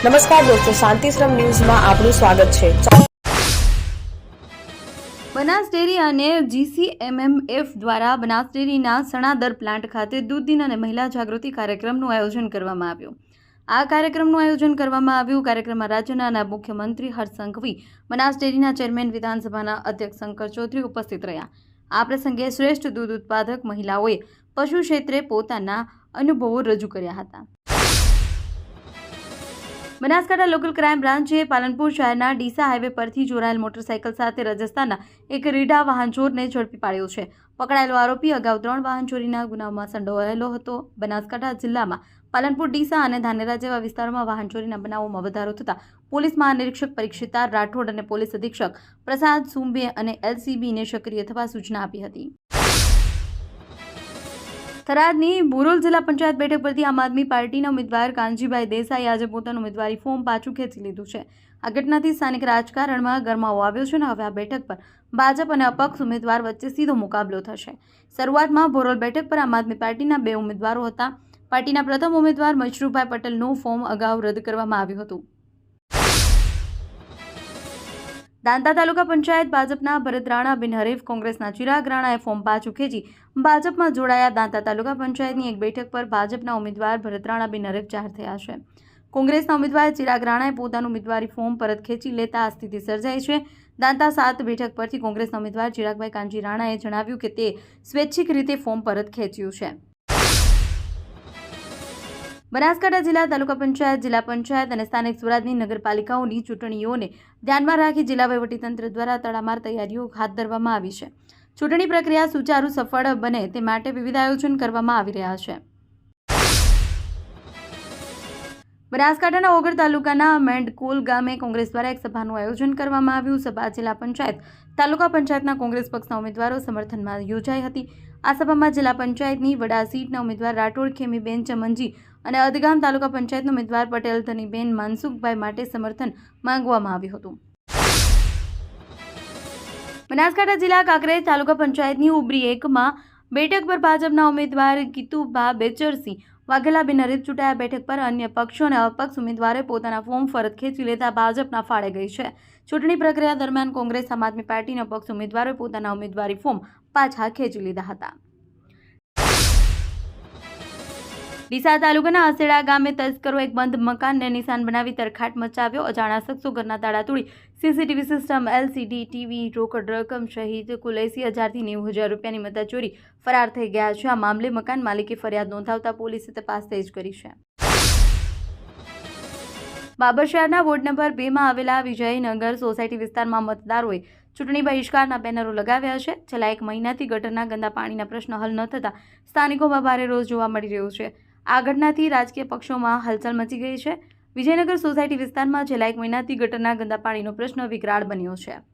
નમસ્કાર દોસ્તો, શાંતિશ્રમ ન્યૂઝમાં આપનું સ્વાગત છે। બનાસ ડેરી અને GCMMF દ્વારા બનાસ ડેરીના સણાદર પ્લાન્ટ ખાતે દૂધ દિન અને મહિલા જાગૃતિ કાર્યક્રમનું આયોજન કરવામાં આવ્યું। આ કાર્યક્રમમાં રાજ્યના નાયબ મુખ્યમંત્રી હર્ષ સંઘવી, બનાસ ડેરીના ચેરમેન, વિધાનસભાના અધ્યક્ષ શંકર ચૌધરી ઉપસ્થિત રહ્યા। આ પ્રસંગે શ્રેષ્ઠ દૂધ ઉત્પાદક મહિલાઓએ પશુ ક્ષેત્રે પોતાના અનુભવો રજૂ કર્યા હતા। બનાસકાંઠા લોકલ ક્રાઇમ બ્રાન્ચે પાલનપુર શહેરના ડીસા હાઈવે પરથી જોડાયેલ મોટરસાઇકલ સાથે રાજસ્થાનના એક રીઢા વાહન ચોરને ઝડપી પાડ્યો છે। પકડાયેલો આરોપી અગાઉ 3 વાહન ચોરીના ગુનામાં સંડોવાયેલો હતો। બનાસકાંઠા જિલ્લામાં પાલનપુર, ડીસા અને ધાનેરા જેવા વિસ્તારોમાં વાહન ચોરીના બનાવોમાં વધારો થતા પોલીસ મહાનિરીક્ષક પરીક્ષિતા રાઠોડ અને પોલીસ અધિક્ષક પ્રસાદ સુંબે અને LCBને સક્રિય થવા સૂચના આપી હતી। થરાદની બોરોલ જિલ્લા પંચાયત બેઠક પરથી આમ આદમી પાર્ટીના ઉમેદવાર કાનજીભાઈ દેસાઈએ આજે પોતાનું ઉમેદવારી ફોર્મ પાછું ખેંચી લીધું છે। આ ઘટનાથી સ્થાનિક રાજકારણમાં ગરમાવો આવ્યો છે અને હવે આ બેઠક પર ભાજપ અને અપક્ષ ઉમેદવાર વચ્ચે સીધો મુકાબલો થશે। શરૂઆતમાં બોરોલ બેઠક પર આમ આદમી પાર્ટીના 2 ઉમેદવારો હતા। પાર્ટીના પ્રથમ ઉમેદવાર મશરૂફભાઈ પટેલનું ફોર્મ અગાઉ રદ કરવામાં આવ્યું હતું। દાંતા તાલુકા પંચાયત ભાજપના ભરત રાણા બિનહરીફ કોંગ્રેસના ચિરાગ રાણાએ ફોર્મ પાછું ખેંચી ભાજપમાં જોડાયા। દાંતા તાલુકા પંચાયતની એક બેઠક પર ભાજપના ઉમેદવાર ભરત રાણા બિનહરીફ જાહેર થયા છે। કોંગ્રેસના ઉમેદવાર ચિરાગ રાણાએ પોતાનું ઉમેદવારી ફોર્મ પરત ખેંચી લેતા આ સ્થિતિ સર્જાઈ છે। દાંતા 7 બેઠક પરથી કોંગ્રેસના ઉમેદવાર ચિરાગભાઈ કાનજી રાણાએ જણાવ્યું કે તે સ્વૈચ્છિક રીતે ફોર્મ પરત ખેંચ્યું છે। બનાસકાંઠા જિલ્લા તાલુકા પંચાયત, જિલ્લા પંચાયત અને સ્થાનિક સ્વરાજની નગરપાલિકાઓની ચૂંટણીઓને ધ્યાનમાં રાખી જિલ્લા વહીવટીતંત્ર દ્વારા તડામાર તૈયારીઓ હાથ ધરવામાં આવી છે। ચૂંટણી પ્રક્રિયા સુચારુ સફળ બને તે માટે વિવિધ આયોજન કરવામાં આવી રહ્યા છે। બનાસકાંઠાના ઓગળ તાલુકાના મેંડકોલ ગામે કોંગ્રેસ દ્વારા એક સભાનું આયોજન કરવામાં આવ્યું। સભા જિલ્લા પંચાયત, તાલુકા પંચાયતના કોંગ્રેસ પક્ષના ઉમેદવારો સમર્થનમાં યોજાઈ હતી। આ સભામાં જિલ્લા પંચાયતની વડા સીટના ઉમેદવાર રાઠોડ ખેમીબેન ચમનજી અને અદગામ તાલુકા પંચાયતના ઉમેદવાર પટેલ ધનીબેન માનસુખભાઈ માટે સમર્થન માંગવામાં આવ્યું હતું। બનાસકાંઠા જિલ્લા કાંકરેજ તાલુકા પંચાયતની ઉબરી 1માં બેઠક પર ભાજપના ઉમેદવાર ગીતુભા બેચરસિંહ વાઘેલા બિનહરીફ ચૂંટાયા। બેઠક પર અન્ય પક્ષો અને અપક્ષ ઉમેદવારે પોતાના ફોર્મ પરત ખેંચી લેતા ભાજપના ફાળે ગઈ છે। ચૂંટણી પ્રક્રિયા દરમિયાન કોંગ્રેસ, આમ આદમી પાર્ટીના અપક્ષ ઉમેદવારોએ પોતાના ઉમેદવારી ફોર્મ પાછા ખેંચી લીધા હતા। ડીસા તાલુકાના આસેડા ગામે તસ્કરો એક બંધ મકાનને નિશાન બનાવી તરખાટ મચાવ્યો। અજાણ્યા શખ્સો ઘરના તાળા તોડી CCTV સિસ્ટમ, LCD ટીવી, રોકડ રકમ સહિત કુલ 80,000 થી 90,000 રૂપિયાની મત્તા ચોરી ફરાર થઈ ગયા છે। આ મામલે મકાન માલિકે ફરિયાદ નોંધાવતા પોલીસે તપાસ તેજ કરી છે। બાબર શહેરના વોર્ડ નંબર 2માં આવેલા વિજયનગર સોસાયટી વિસ્તારમાં મતદારોએ ચૂંટણી બહિષ્કારના બેનરો લગાવ્યા છે। છેલ્લા 1 મહિનાથી ગટરના ગંદા પાણીના પ્રશ્ન હલ ન થતા સ્થાનિકોમાં ભારે રોષ જોવા મળી રહ્યો છે। આ ઘટનાથી રાજકીય પક્ષોમાં હલચલ મચી ગઈ છે। વિજયનગર સોસાયટી વિસ્તારમાં છેલ્લા 1 મહિનાથી ગટરના ગંદા પાણીનો પ્રશ્ન વિકરાળ બન્યો છે।